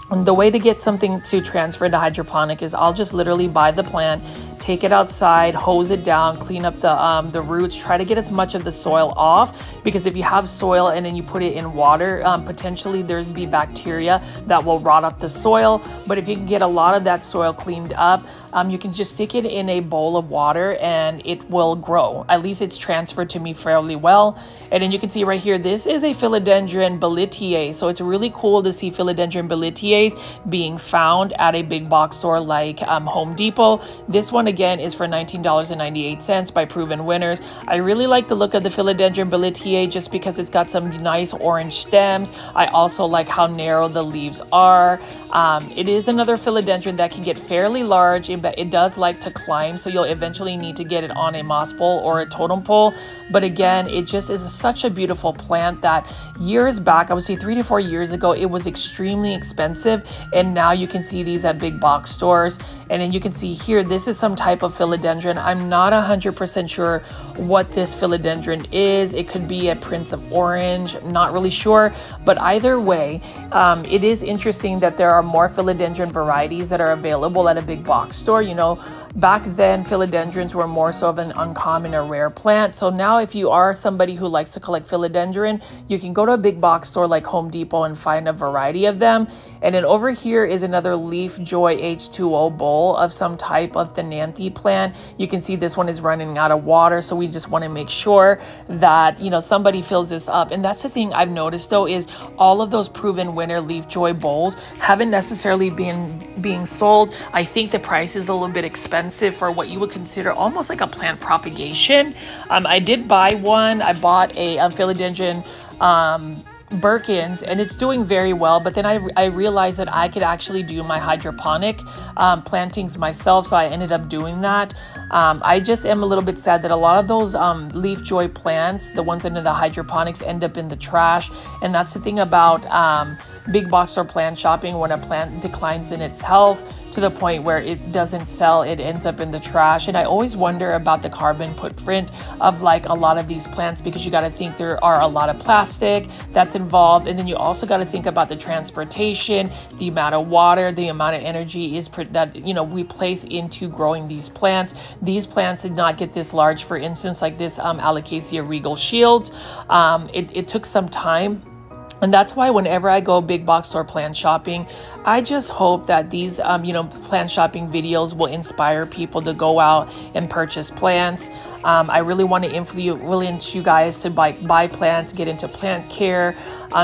And the way to get something to transfer into hydroponic is I'll just literally buy the plant, take it outside, hose it down, clean up the roots, try to get as much of the soil off, because if you have soil and then you put it in water, potentially there'd be bacteria that will rot up the soil. But if you can get a lot of that soil cleaned up, you can just stick it in a bowl of water and it will grow. At least it's transferred to me fairly well. And then you can see right here, this is a Philodendron Belitiae. So it's really cool to see Philodendron Belitiae being found at a big box store like Home Depot. This one again is for $19.98 by Proven Winners. I really like the look of the Philodendron Belitiae just because it's got some nice orange stems. I also like how narrow the leaves are. It is another philodendron that can get fairly large, but it does like to climb, so you'll eventually need to get it on a moss pole or a totem pole. But again, it just is such a beautiful plant that years back, I would say 3 to 4 years ago, it was extremely expensive, and now you can see these at big box stores. And then you can see here, this is some type of philodendron. I'm not 100% sure what this philodendron is. It could be a Prince of Orange, I'm not really sure. But either way, it is interesting that there are more philodendron varieties that are available at a big box store. You know, back then, philodendrons were more so of an uncommon or rare plant. So now if you are somebody who likes to collect philodendron, you can go to a big box store like Home Depot and find a variety of them. And then over here is another Leaf Joy H2O bowl of some type of Thenanthe plant. You can see this one is running out of water, so we just want to make sure that, you know, somebody fills this up. And that's the thing I've noticed though, is all of those Proven Winner Leaf Joy bowls haven't necessarily been being sold. I think the price is a little bit expensive for what you would consider almost like a plant propagation. I did buy one. I bought a Philodendron Birkins, and it's doing very well, but then I realized that I could actually do my hydroponic plantings myself, so I ended up doing that. I just am a little bit sad that a lot of those Leaf Joy plants, the ones into the hydroponics, end up in the trash. And that's the thing about big box store plant shopping. When a plant declines in its health, to the point where it doesn't sell, it ends up in the trash. And I always wonder about the carbon footprint of like a lot of these plants, because you got to think there are a lot of plastic that's involved, and then you also got to think about the transportation, the amount of water, the amount of energy that we place into growing these plants. These plants did not get this large. For instance, like this Alocasia regal shield, it took some time. And that's why whenever I go big box store plant shopping, I just hope that these, plant shopping videos will inspire people to go out and purchase plants. I really want to influence you guys to buy plants, get into plant care,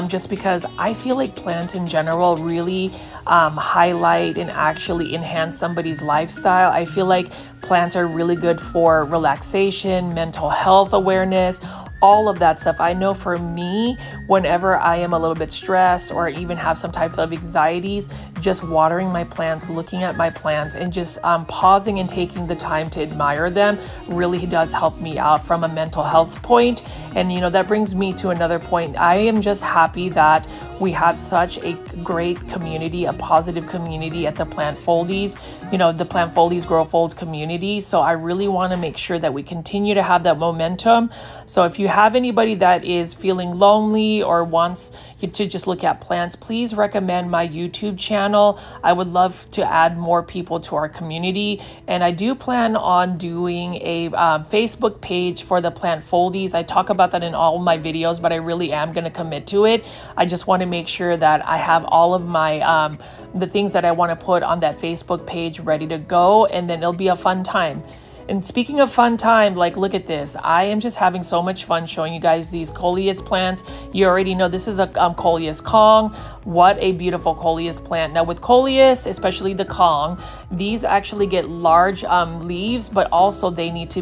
just because I feel like plants in general really highlight and actually enhance somebody's lifestyle. I feel like plants are really good for relaxation, mental health awareness, all of that stuff. I know for me, whenever I am a little bit stressed or even have some type of anxieties, just watering my plants, looking at my plants, and just pausing and taking the time to admire them really does help me out from a mental health point. And that brings me to another point. I am just happy that we have such a great community, a positive community at the Plant Foldies, the Plant Foldies Grow Folds community. So I really want to make sure that we continue to have that momentum. So if you have anybody that is feeling lonely or wants you to just look at plants, please recommend my YouTube channel. I would love to add more people to our community. And I do plan on doing a Facebook page for the Plant Foldies. I talk about that in all my videos, but I really am going to commit to it. I just want to make sure that I have all of my the things that I want to put on that Facebook page ready to go, and then it'll be a fun time. And speaking of fun time, like, look at this. I am just having so much fun showing you guys these coleus plants. You already know this is a coleus Kong. What a beautiful coleus plant. Now with coleus, especially the Kong, these actually get large leaves, but also you need to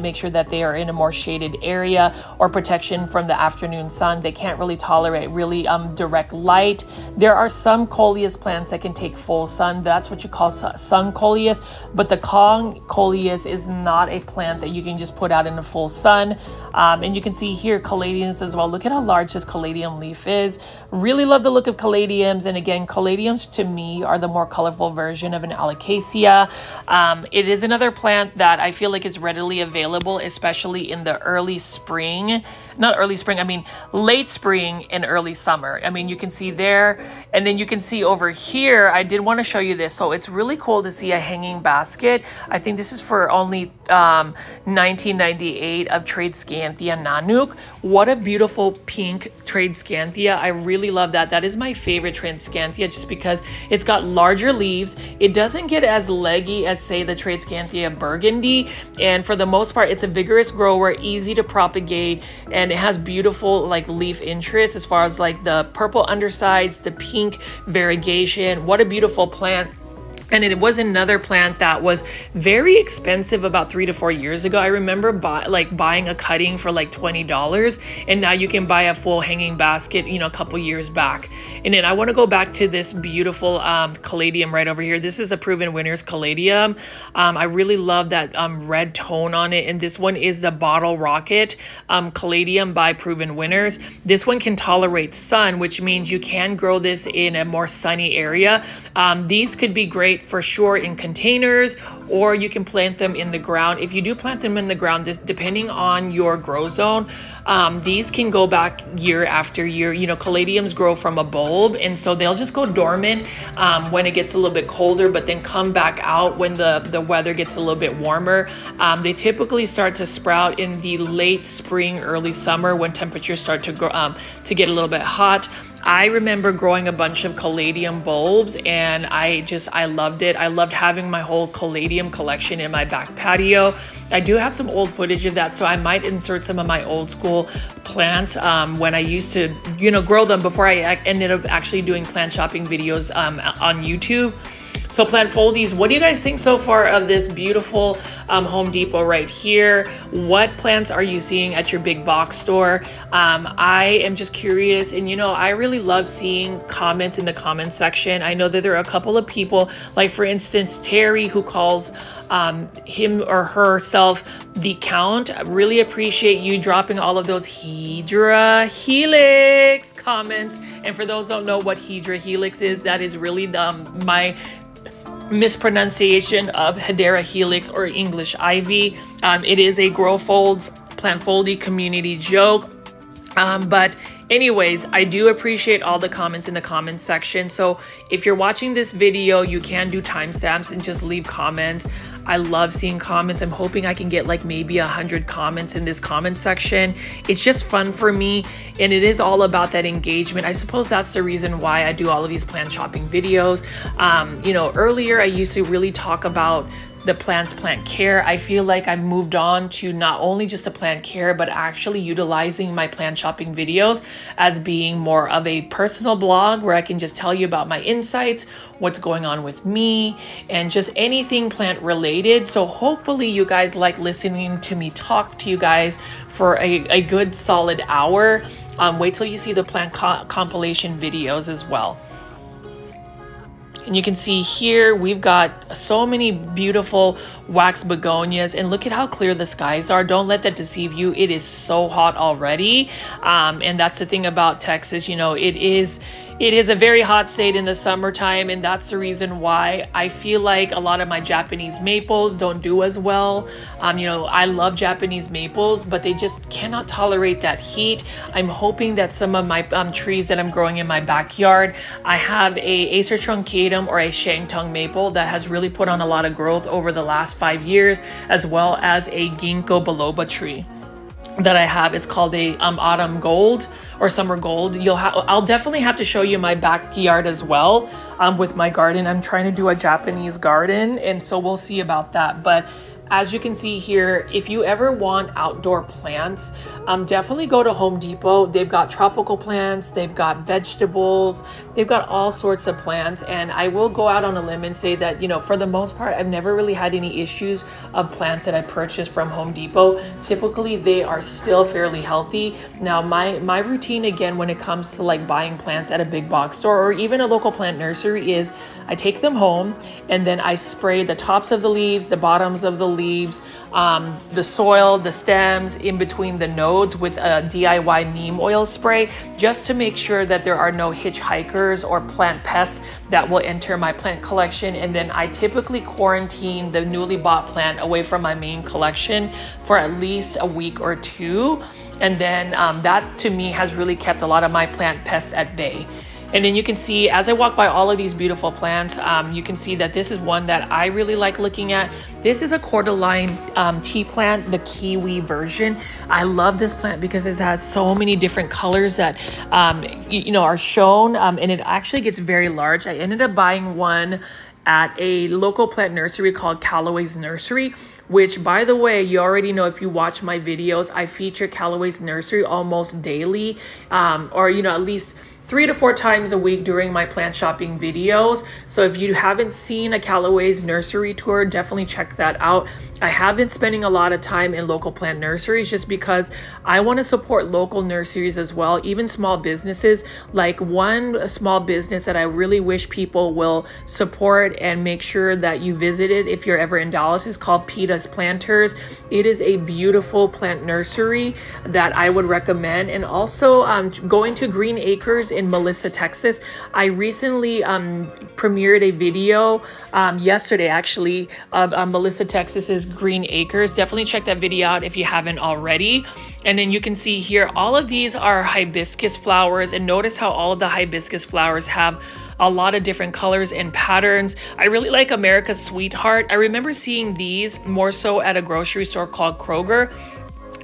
make sure that they are in a more shaded area or protection from the afternoon sun. They can't really tolerate really direct light. There are some coleus plants that can take full sun. That's what you call sun coleus, but the Kong coleus is not a plant that you can just put out in the full sun. And you can see here caladiums as well. Look at how large this caladium leaf is. Really love the look of caladiums. And again, caladiums to me are the more colorful version of an alocasia. It is another plant that I feel like is readily available, especially in the early spring. Not early spring, I mean late spring and early summer. I mean, you can see there, and then you can see over here, I did want to show you this. So it's really cool to see a hanging basket. I think this is for only $19.98 of Tradescanthia Nanook. What a beautiful pink Tradescanthia. I really love that. That is my favorite Tradescanthia just because it's got larger leaves. It doesn't get as leggy as, say, the Tradescanthia Burgundy. And for the most part, it's a vigorous grower, easy to propagate, and it has beautiful like leaf interest as far as like the purple undersides, the pink variegation. What a beautiful plant. And it was another plant that was very expensive about 3 to 4 years ago. I remember buying a cutting for like $20, and now you can buy a full hanging basket, a couple years back. And then I want to go back to this beautiful caladium right over here. This is a Proven Winners caladium. I really love that red tone on it. And this one is the Bottle Rocket caladium by Proven Winners. This one can tolerate sun, which means you can grow this in a more sunny area. These could be great for sure in containers, or you can plant them in the ground. If you do plant them in the ground, depending on your grow zone, these can go back year after year. Caladiums grow from a bulb, and so they'll just go dormant when it gets a little bit colder, but then come back out when the weather gets a little bit warmer. They typically start to sprout in the late spring, early summer when temperatures start to grow to get a little bit hot. I remember growing a bunch of caladium bulbs, and I loved it. I loved having my whole caladium collection in my back patio. I do have some old footage of that, so I might insert some of my old school plants when I used to, grow them before I ended up actually doing plant shopping videos on YouTube. So Plant Foldies, what do you guys think so far of this beautiful Home Depot right here? What plants are you seeing at your big box store? I am just curious, and I really love seeing comments in the comment section. I know that there are a couple of people, like for instance, Terry, who calls him or herself the Count. I really appreciate you dropping all of those Hydra Helix comments. And for those who don't know what Hydra Helix is, that is really mispronunciation of Hedera helix or English ivy. It is a Grow Folds Plantfoldy community joke. But anyways, I do appreciate all the comments in the comments section. So if you're watching this video, you can do timestamps and just leave comments. I love seeing comments. I'm hoping I can get like maybe 100 comments in this comment section. It's just fun for me, and it is all about that engagement. I suppose that's the reason why I do all of these plant shopping videos. You know, earlier I used to really talk about the plant care. I feel like I've moved on to not only just the plant care, but actually utilizing my plant shopping videos as being more of a personal blog where I can just tell you about my insights, what's going on with me, and just anything plant related. So hopefully you guys like listening to me talk to you guys for a good solid hour. Wait till you see the plant compilation videos as well. And you can see here, we've got so many beautiful wax begonias, and look at how clear the skies are. Don't let that deceive you. It is so hot already. And that's the thing about Texas, you know, it is a very hot state in the summertime, and that's the reason why I feel like a lot of my Japanese maples don't do as well. You know, I love Japanese maples, but they just cannot tolerate that heat. I'm hoping that some of my trees that I'm growing in my backyard, I have a Acer truncatum or a Shantung maple that has really put on a lot of growth over the last 5 years, as well as a ginkgo biloba tree that I have. It's called a autumn gold or summer gold. I'll definitely have to show you my backyard as well with my garden. I'm trying to do a Japanese garden, and so we'll see about that. But as you can see here, if you ever want outdoor plants, definitely go to Home Depot. They've got tropical plants, they've got vegetables, they've got all sorts of plants. And I will go out on a limb and say that, you know, for the most part, I've never really had any issues of plants that I purchased from Home Depot. Typically, they are still fairly healthy. Now, my routine, again, when it comes to like buying plants at a big box store or even a local plant nursery is I take them home and then I spray the tops of the leaves, the bottoms of the leaves, the soil, the stems, in between the nodes with a DIY neem oil spray, just to make sure that there are no hitchhikers or plant pests that will enter my plant collection. And then I typically quarantine the newly bought plant away from my main collection for at least a week or two. And then that to me has really kept a lot of my plant pests at bay. And then you can see, as I walk by all of these beautiful plants, you can see that this is one that I really like looking at. This is a cordyline tea plant, the kiwi version. I love this plant because it has so many different colors that, you know, are shown, and it actually gets very large. I ended up buying one at a local plant nursery called Callaway's Nursery, which, by the way, you already know if you watch my videos, I feature Callaway's Nursery almost daily, or, you know, at least 3 to 4 times a week during my plant shopping videos. So if you haven't seen a Callaway's nursery tour, definitely check that out. I have been spending a lot of time in local plant nurseries just because I want to support local nurseries as well, even small businesses. Like one small business that I really wish people will support and make sure that you visit it if you're ever in Dallas is called Peta's Planters. It is a beautiful plant nursery that I would recommend. And also going to Green Acres in Melissa, Texas. I recently premiered a video yesterday actually of Melissa, Texas's Green Acres. Definitely check that video out if you haven't already. And then you can see here, all of these are hibiscus flowers, and notice how all of the hibiscus flowers have a lot of different colors and patterns. I really like America's Sweetheart. I remember seeing these more so at a grocery store called Kroger.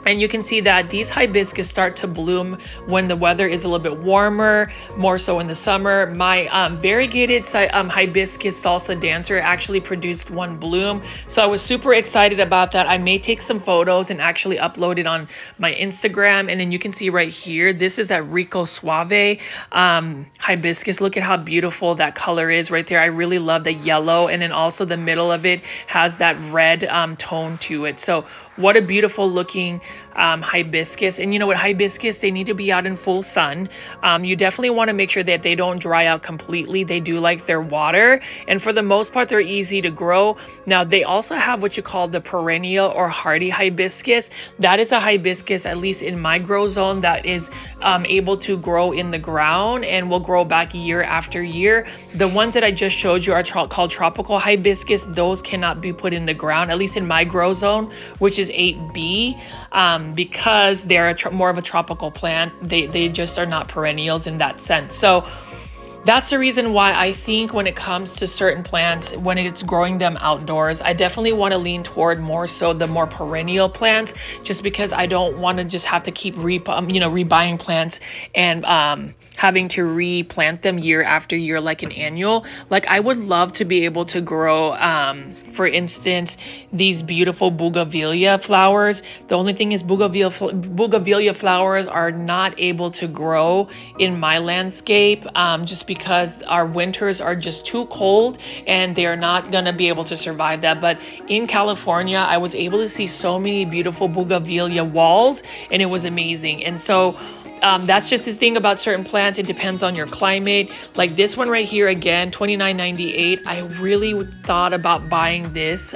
And you can see that these hibiscus start to bloom when the weather is a little bit warmer, more so in the summer. My variegated hibiscus salsa dancer actually produced one bloom. So I was super excited about that. I may take some photos and actually upload it on my Instagram. And then you can see right here, this is that Rico Suave hibiscus. Look at how beautiful that color is right there. I really love the yellow. And then also the middle of it has that red tone to it. So what a beautiful looking hibiscus. And you know what, hibiscus, they need to be out in full sun. You definitely want to make sure that they don't dry out completely. They do like their water, and for the most part, they're easy to grow. Now, they also have what you call the perennial or hardy hibiscus. That is a hibiscus, at least in my grow zone, that is able to grow in the ground and will grow back year after year. The ones that I just showed you are called tropical hibiscus. Those cannot be put in the ground, at least in my grow zone, which is 8B, because they're more of a tropical plant. They just are not perennials in that sense. So that's the reason why I think when it comes to certain plants, when it's growing them outdoors, I definitely want to lean toward more so the more perennial plants, just because I don't want to just have to keep rebuying plants and having to replant them year after year like an annual. Like, I would love to be able to grow, for instance, these beautiful bougainvillea flowers. The only thing is bougainvillea flowers are not able to grow in my landscape, just because our winters are just too cold and they're not gonna be able to survive that. But in California, I was able to see so many beautiful bougainvillea walls, and it was amazing. And so that's just the thing about certain plants. It depends on your climate. Like this one right here, again, $29.98. I really thought about buying this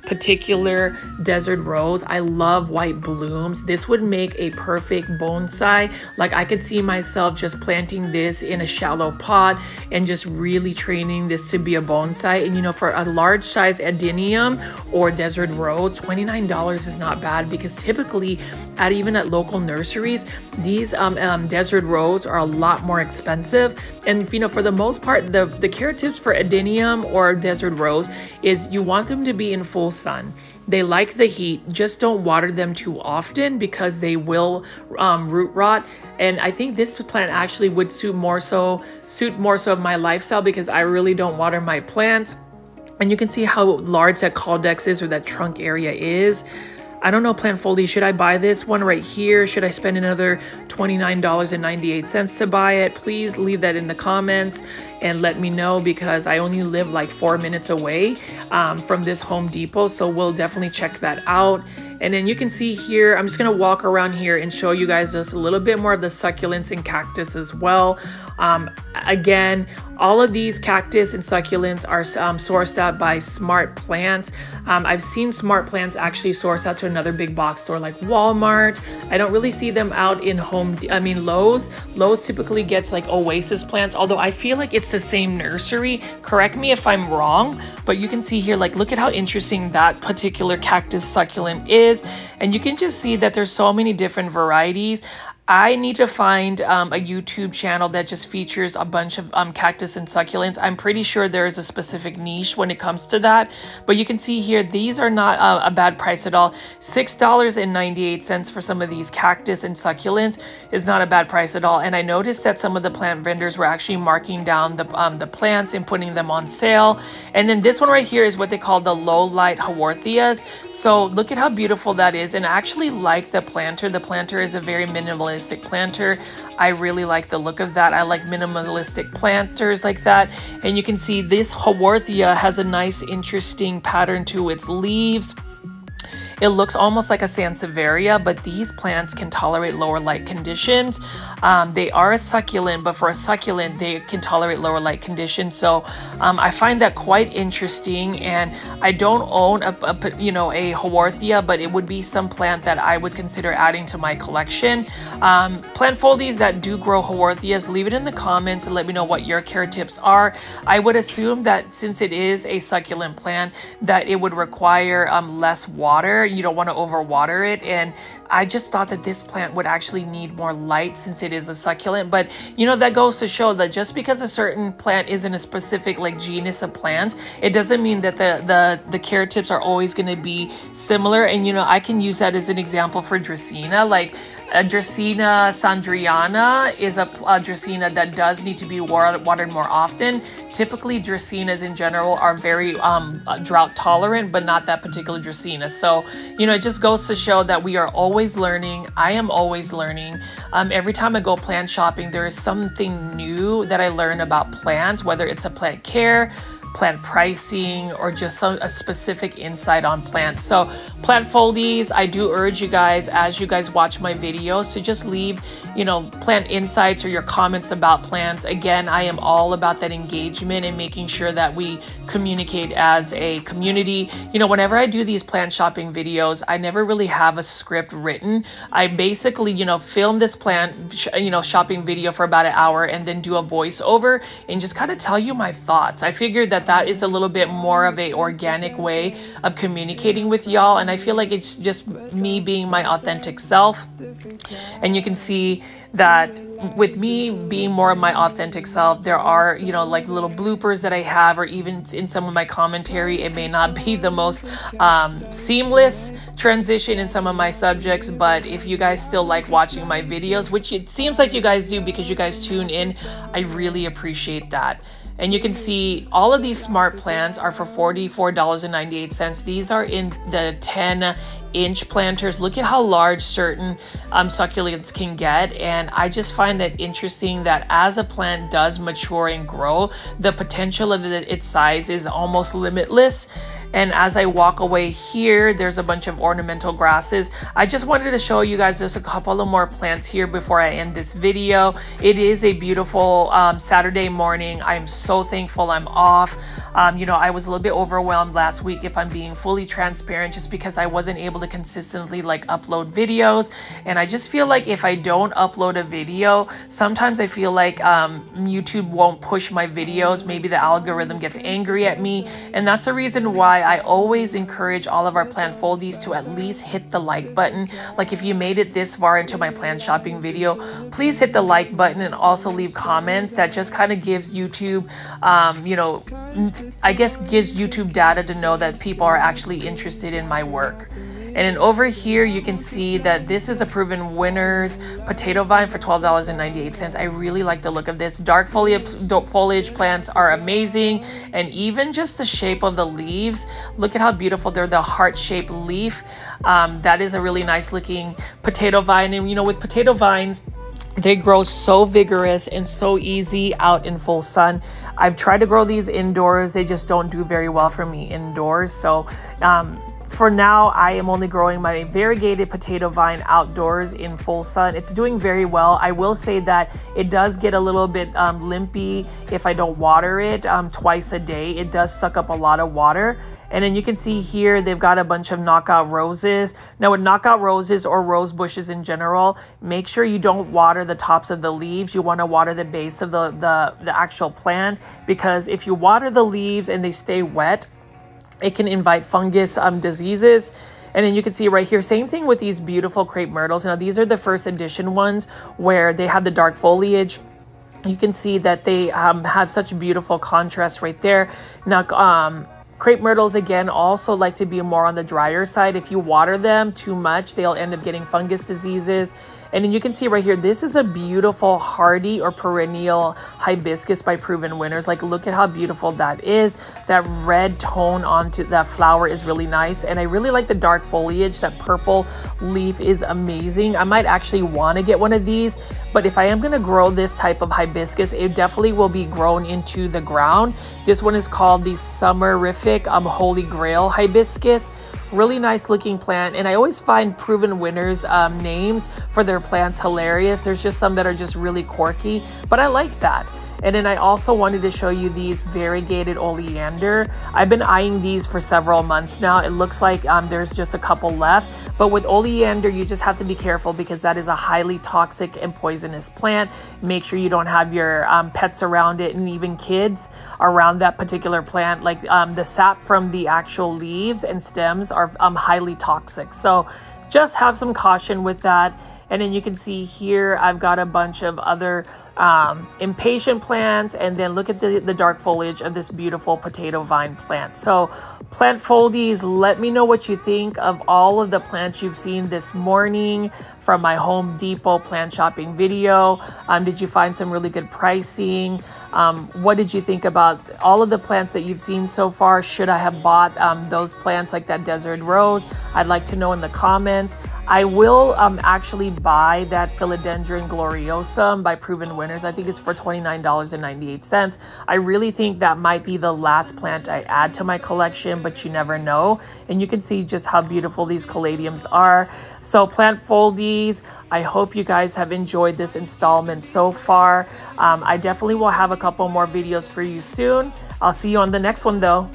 particular desert rose. I love white blooms. This would make a perfect bonsai. Like, I could see myself just planting this in a shallow pot and just really training this to be a bonsai. And you know, for a large size adenium or desert rose, $29 is not bad, because typically even at local nurseries, these desert rose are a lot more expensive. And you know, for the most part, the care tips for adenium or desert rose is you want them to be in full sun. They like the heat. Just don't water them too often, because they will root rot. And I think this plant actually would suit more so of my lifestyle, because I really don't water my plants. And you can see how large that caudex is, or that trunk area is. I don't know, Plant Foldy, should I buy this one right here? Should I spend another $29.98 to buy it? Please leave that in the comments and let me know, because I only live like 4 minutes away from this Home Depot. So we'll definitely check that out. And then you can see here, I'm just gonna walk around here and show you guys just a little bit more of the succulents and cactus as well. Again, all of these cactus and succulents are sourced out by Smart Plants. I've seen Smart Plants actually source out to another big box store like Walmart. I don't really see them out in Lowe's. Lowe's typically gets like Oasis plants, although I feel like it's the same nursery. Correct me if I'm wrong, but you can see here, like, look at how interesting that particular cactus succulent is. And you can just see that there's so many different varieties. I need to find a YouTube channel that just features a bunch of cactus and succulents. I'm pretty sure there is a specific niche when it comes to that. But you can see here, these are not a bad price at all. $6.98 for some of these cactus and succulents is not a bad price at all. And I noticed that some of the plant vendors were actually marking down the plants and putting them on sale. And then this one right here is what they call the low light haworthias. So look at how beautiful that is. And I actually like the planter. The planter is a very minimalist planter. I really like the look of that. I like minimalistic planters like that. And you can see this haworthia has a nice, interesting pattern to its leaves. It looks almost like a Sansevieria, but these plants can tolerate lower light conditions. They are a succulent, but for a succulent, they can tolerate lower light conditions. So I find that quite interesting. And I don't own a haworthia, but it would be some plant that I would consider adding to my collection. Plant foldies that do grow haworthias, leave it in the comments and let me know what your care tips are. I would assume that since it is a succulent plant, that it would require less water. You don't want to overwater it. And I just thought that this plant would actually need more light since it is a succulent. But you know, that goes to show that just because a certain plant is in a specific like genus of plants, it doesn't mean that the care tips are always going to be similar. And you know, I can use that as an example for Dracaena. Like Dracaena sandriana is a Dracaena that does need to be watered more often. Typically, Dracaenas in general are very drought tolerant, but not that particular Dracaena. So, you know, it just goes to show that we are always learning. I am always learning. Every time I go plant shopping, there is something new that I learn about plants, whether it's a plant care, plant pricing, or just a specific insight on plants. So plant foldies, I do urge you guys, as you guys watch my videos, to just leave, you know, plant insights or your comments about plants. Again, I am all about that engagement and making sure that we communicate as a community. You know, whenever I do these plant shopping videos, I never really have a script written. I basically, you know, film this plant, shopping video for about an hour and then do a voiceover and just kind of tell you my thoughts. I figured that that is a little bit more of a organic way of communicating with y'all, and I feel like it's just me being my authentic self. And you can see that with me being more of my authentic self, there are, you know, like little bloopers that I have, or even in some of my commentary, it may not be the most seamless transition in some of my subjects. But if you guys still like watching my videos, which it seems like you guys do because you guys tune in, I really appreciate that. And you can see all of these smart plants are for $44.98. These are in the 10-inch planters. Look at how large certain succulents can get. And I just find that interesting that as a plant does mature and grow, the potential of its size is almost limitless. And as I walk away here, there's a bunch of ornamental grasses. I just wanted to show you guys just a couple of more plants here before I end this video. It is a beautiful Saturday morning. I'm so thankful I'm off. You know, I was a little bit overwhelmed last week, if I'm being fully transparent, just because I wasn't able to consistently like upload videos. And I just feel like if I don't upload a video, sometimes I feel like YouTube won't push my videos. Maybe the algorithm gets angry at me. And that's the reason why I always encourage all of our plant foldies to at least hit the like button. Like if you made it this far into my plant shopping video, please hit the like button and also leave comments. That just kind of gives YouTube, you know, I guess gives YouTube data to know that people are actually interested in my work. And then over here, you can see that this is a Proven Winners potato vine for $12.98. I really like the look of this. Dark foliage plants are amazing. And even just the shape of the leaves, look at how beautiful they're, the heart-shaped leaf. That is a really nice looking potato vine. And you know, with potato vines, they grow so vigorous and so easy out in full sun. I've tried to grow these indoors. They just don't do very well for me indoors. So, for now, I am only growing my variegated potato vine outdoors in full sun. It's doing very well. I will say that it does get a little bit limpy if I don't water it twice a day. It does suck up a lot of water. And then you can see here, they've got a bunch of knockout roses. Now with knockout roses or rose bushes in general, make sure you don't water the tops of the leaves. You want to water the base of the actual plant, because if you water the leaves and they stay wet, it can invite fungus diseases. And then you can see right here, same thing with these beautiful crepe myrtles. Now these are the first edition ones where they have the dark foliage. You can see that they have such beautiful contrast right there. Now crepe myrtles, again, also like to be more on the drier side. If you water them too much, they'll end up getting fungus diseases. And then you can see right here, this is a beautiful hardy or perennial hibiscus by Proven Winners. Like, look at how beautiful that is. That red tone onto that flower is really nice. And I really like the dark foliage. That purple leaf is amazing. I might actually want to get one of these. But if I am going to grow this type of hibiscus, it definitely will be grown into the ground. This one is called the Summerific Holy Grail hibiscus. Really nice looking plant, and I always find Proven Winners names for their plants hilarious. There's just some that are just really quirky, but I like that. And then I also wanted to show you these variegated oleander. I've been eyeing these for several months now. It looks like there's just a couple left. But with oleander, you just have to be careful because that is a highly toxic and poisonous plant. Make sure you don't have your pets around it, and even kids around that particular plant. Like the sap from the actual leaves and stems are highly toxic. So just have some caution with that. And then you can see here, I've got a bunch of other impatient plants, and then look at the dark foliage of this beautiful potato vine plant. So plant foldies, let me know what you think of all of the plants you've seen this morning from my Home Depot plant shopping video. Did you find some really good pricing? What did you think about all of the plants that you've seen so far? Should I have bought those plants like that desert rose? I'd like to know in the comments. I will actually buy that Philodendron gloriosum by Proven Winners. I think it's for $29.98. I really think that might be the last plant I add to my collection, but you never know. And you can see just how beautiful these caladiums are. So plant foldies, I hope you guys have enjoyed this installment so far. I definitely will have a couple more videos for you soon. I'll see you on the next one though.